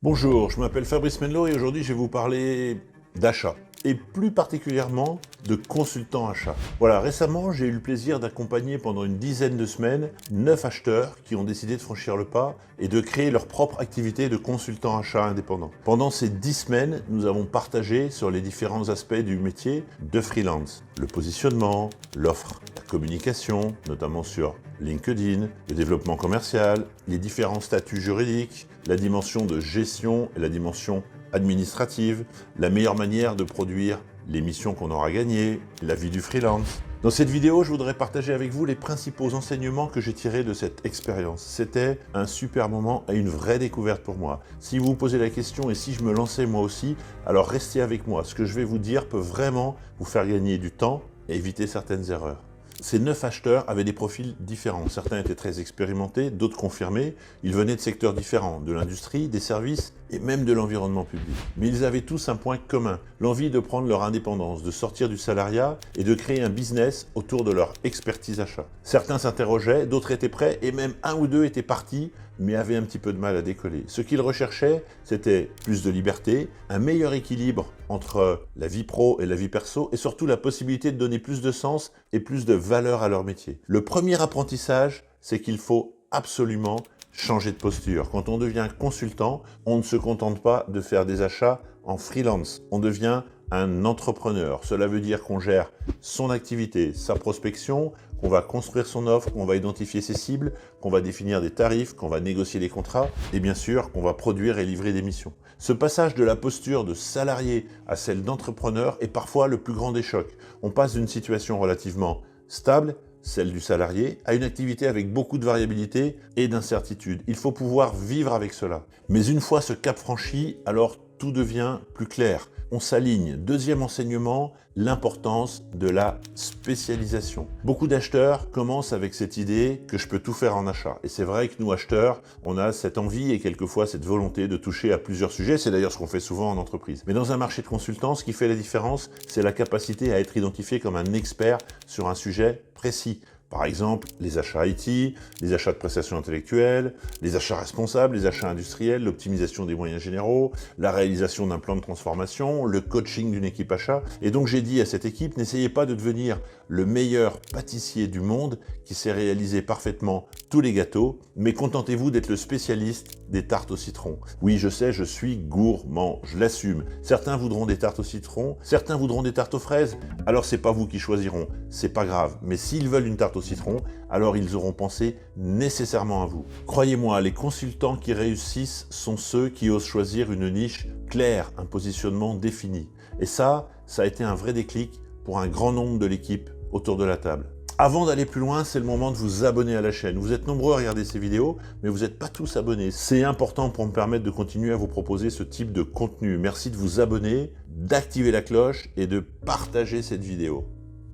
Bonjour, je m'appelle Fabrice Menlo et aujourd'hui je vais vous parler d'achat et plus particulièrement de consultant achat. Voilà, récemment j'ai eu le plaisir d'accompagner pendant une dizaine de semaines 9 acheteurs qui ont décidé de franchir le pas et de créer leur propre activité de consultant achat indépendant. Pendant ces 10 semaines, nous avons partagé sur les différents aspects du métier de freelance. Le positionnement, l'offre, la communication, notamment sur LinkedIn, le développement commercial, les différents statuts juridiques, la dimension de gestion et la dimension administrative, la meilleure manière de produire les missions qu'on aura gagnées, la vie du freelance. Dans cette vidéo, je voudrais partager avec vous les principaux enseignements que j'ai tirés de cette expérience. C'était un super moment et une vraie découverte pour moi. Si vous vous posez la question et si je me lançais moi aussi, alors restez avec moi. Ce que je vais vous dire peut vraiment vous faire gagner du temps et éviter certaines erreurs. Ces 9 acheteurs avaient des profils différents. Certains étaient très expérimentés, d'autres confirmés. Ils venaient de secteurs différents, de l'industrie, des services et même de l'environnement public. Mais ils avaient tous un point commun, l'envie de prendre leur indépendance, de sortir du salariat et de créer un business autour de leur expertise achat. Certains s'interrogeaient, d'autres étaient prêts et même un ou deux étaient partis, mais avaient un petit peu de mal à décoller. Ce qu'ils recherchaient, c'était plus de liberté, un meilleur équilibre entre la vie pro et la vie perso, et surtout la possibilité de donner plus de sens et plus de valeur à leur métier. Le premier apprentissage, c'est qu'il faut absolument changer de posture. Quand on devient consultant, on ne se contente pas de faire des achats en freelance. On devient un entrepreneur. Cela veut dire qu'on gère son activité, sa prospection, qu'on va construire son offre, qu'on va identifier ses cibles, qu'on va définir des tarifs, qu'on va négocier les contrats et bien sûr qu'on va produire et livrer des missions. Ce passage de la posture de salarié à celle d'entrepreneur est parfois le plus grand des chocs. On passe d'une situation relativement stable, celle du salarié, à une activité avec beaucoup de variabilité et d'incertitude. Il faut pouvoir vivre avec cela. Mais une fois ce cap franchi, alors tout devient plus clair. On s'aligne. Deuxième enseignement, l'importance de la spécialisation. Beaucoup d'acheteurs commencent avec cette idée que je peux tout faire en achat. Et c'est vrai que nous, acheteurs, on a cette envie et quelquefois cette volonté de toucher à plusieurs sujets. C'est d'ailleurs ce qu'on fait souvent en entreprise. Mais dans un marché de consultants, ce qui fait la différence, c'est la capacité à être identifié comme un expert sur un sujet précis. Par exemple, les achats IT, les achats de prestations intellectuelles, les achats responsables, les achats industriels, l'optimisation des moyens généraux, la réalisation d'un plan de transformation, le coaching d'une équipe achat. Et donc j'ai dit à cette équipe, n'essayez pas de devenir le meilleur pâtissier du monde qui sait réaliser parfaitement tous les gâteaux, mais contentez-vous d'être le spécialiste des tartes au citron. Oui, je sais, je suis gourmand, je l'assume. Certains voudront des tartes au citron, certains voudront des tartes aux fraises. Alors c'est pas vous qui choisiront, c'est pas grave. Mais s'ils veulent une tarte au citron, alors ils auront pensé nécessairement à vous. Croyez-moi, les consultants qui réussissent sont ceux qui osent choisir une niche claire, un positionnement défini. Et ça a été un vrai déclic pour un grand nombre de l'équipe autour de la table. Avant d'aller plus loin, c'est le moment de vous abonner à la chaîne. Vous êtes nombreux à regarder ces vidéos, mais vous n'êtes pas tous abonnés. C'est important pour me permettre de continuer à vous proposer ce type de contenu. Merci de vous abonner, d'activer la cloche et de partager cette vidéo.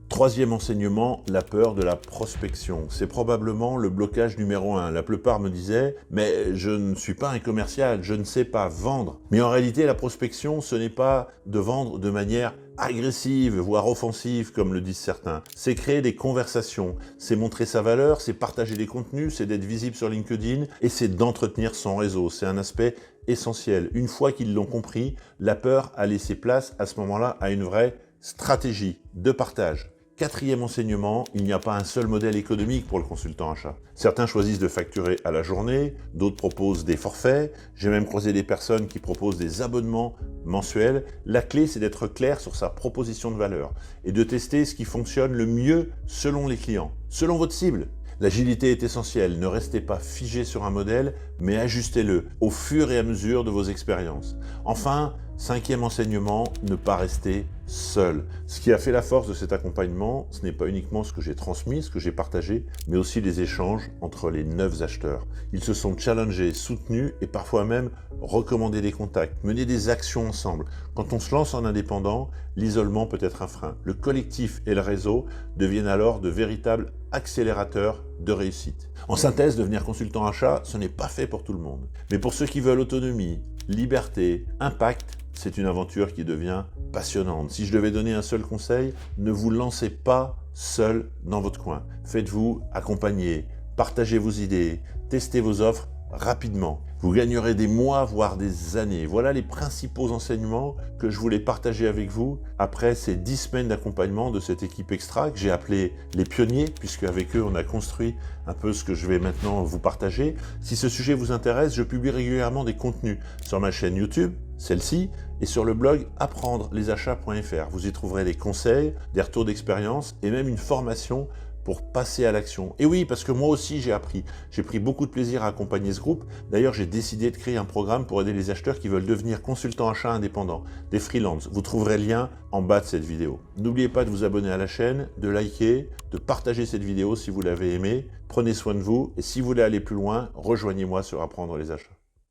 Troisième enseignement, la peur de la prospection. C'est probablement le blocage numéro 1. La plupart me disaient « mais je ne suis pas un commercial, je ne sais pas vendre ». Mais en réalité, la prospection, ce n'est pas de vendre de manière agressive, voire offensive, comme le disent certains. C'est créer des conversations, c'est montrer sa valeur, c'est partager des contenus, c'est d'être visible sur LinkedIn et c'est d'entretenir son réseau. C'est un aspect essentiel. Une fois qu'ils l'ont compris, la peur a laissé place à ce moment-là à une vraie stratégie de partage. Quatrième enseignement, il n'y a pas un seul modèle économique pour le consultant achat. Certains choisissent de facturer à la journée, d'autres proposent des forfaits. J'ai même croisé des personnes qui proposent des abonnements mensuels. La clé, c'est d'être clair sur sa proposition de valeur et de tester ce qui fonctionne le mieux selon les clients, selon votre cible. L'agilité est essentielle, ne restez pas figé sur un modèle, mais ajustez-le au fur et à mesure de vos expériences. Enfin, cinquième enseignement, ne pas rester seul. Ce qui a fait la force de cet accompagnement, ce n'est pas uniquement ce que j'ai transmis, ce que j'ai partagé, mais aussi les échanges entre les 9 acheteurs. Ils se sont challengés, soutenus et parfois même recommandé des contacts, mené des actions ensemble. Quand on se lance en indépendant, l'isolement peut être un frein. Le collectif et le réseau deviennent alors de véritables accélérateurs de réussite. En synthèse, devenir consultant achat, ce n'est pas fait pour tout le monde. Mais pour ceux qui veulent autonomie, liberté, impact, c'est une aventure qui devient passionnante. Si je devais donner un seul conseil, ne vous lancez pas seul dans votre coin. Faites-vous accompagner, partagez vos idées, testez vos offres rapidement. Vous gagnerez des mois, voire des années. Voilà les principaux enseignements que je voulais partager avec vous après ces 10 semaines d'accompagnement de cette équipe extra que j'ai appelée les pionniers, puisque avec eux on a construit un peu ce que je vais maintenant vous partager. Si ce sujet vous intéresse, je publie régulièrement des contenus sur ma chaîne YouTube, celle-ci, et sur le blog apprendrelesachats.fr. Vous y trouverez des conseils, des retours d'expérience et même une formation pour passer à l'action. Et oui, parce que moi aussi j'ai appris. J'ai pris beaucoup de plaisir à accompagner ce groupe. D'ailleurs, j'ai décidé de créer un programme pour aider les acheteurs qui veulent devenir consultants achats indépendants, des freelances. Vous trouverez le lien en bas de cette vidéo. N'oubliez pas de vous abonner à la chaîne, de liker, de partager cette vidéo si vous l'avez aimée. Prenez soin de vous et si vous voulez aller plus loin, rejoignez-moi sur Apprendre les achats.